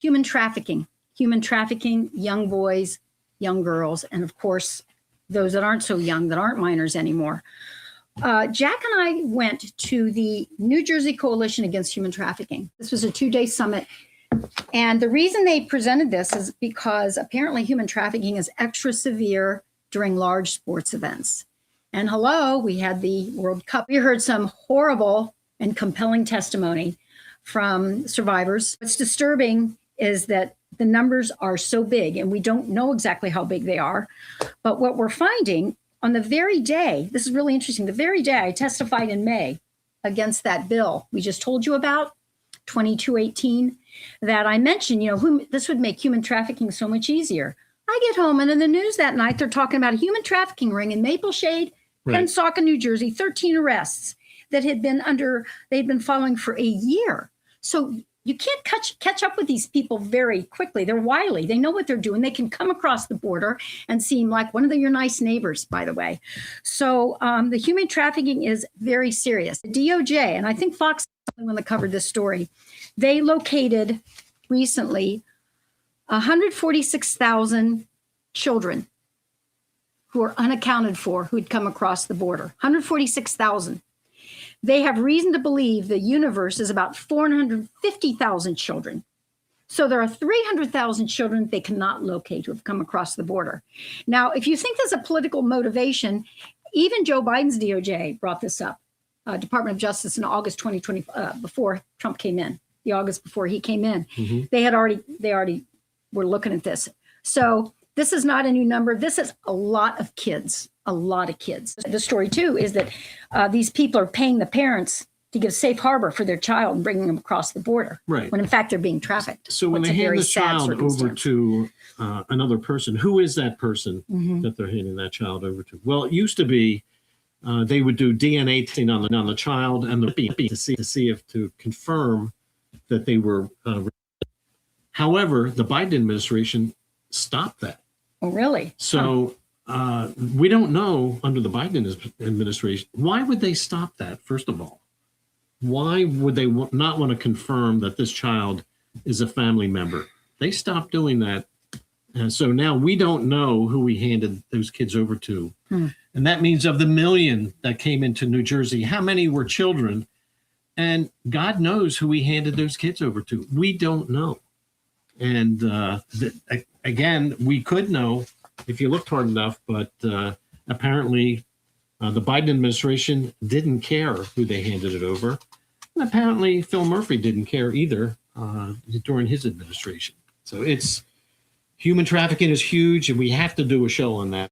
human trafficking, young boys, young girls, and of course, those that aren't so young, that aren't minors anymore. Jack and I went to the New Jersey Coalition Against Human Trafficking. This was a 2-day summit. And the reason they presented this is because apparently human trafficking is extra severe during large sports events. And hello, we had the World Cup. We heard some horrible and compelling testimony from survivors. What's disturbing is that the numbers are so big, and we don't know exactly how big they are. But what we're finding on the very day, this is really interesting, the very day I testified in May against that bill we just told you about, 2218, that I mentioned, this would make human trafficking so much easier. I get home, and in the news that night, they're talking about a human trafficking ring in Maple Shade, Pensacola, New Jersey, 13 arrests that they'd been following for a year. So you can't catch up with these people very quickly. They're wily. They know what they're doing. They can come across the border and seem like one of your nice neighbors, by the way. So the human trafficking is very serious. The DOJ, and I think Fox, when they covered this story, they located recently 146,000 children who are unaccounted for who'd come across the border. 146,000. They have reason to believe the universe is about 450,000 children. So there are 300,000 children they cannot locate who have come across the border. Now, if you think there's a political motivation, even Joe Biden's DOJ brought this up, Department of Justice in August 2020, before Trump came in, the August before he came in. Mm-hmm. They already were looking at this. So this is not a new number. This is a lot of kids. The story, too, is that these people are paying the parents to give safe harbor for their child and bringing them across the border, right? When in fact they're being trafficked. So when they hand the child over to another person, who is that person that they're handing that child over to? Well, it used to be they would do DNA testing on the child and to confirm that they were. However, the Biden administration stopped that. Oh, really? So. We don't know under the Biden administration, why would they stop that, first of all? Why would they not want to confirm that this child is a family member? They stopped doing that. And so now we don't know who we handed those kids over to. And that means of the million that came into New Jersey, how many were children? And God knows who we handed those kids over to. We don't know. And again, we could know if you looked hard enough, but apparently the Biden administration didn't care who they handed it over. And apparently Phil Murphy didn't care either during his administration. So human trafficking is huge, and we have to do a show on that.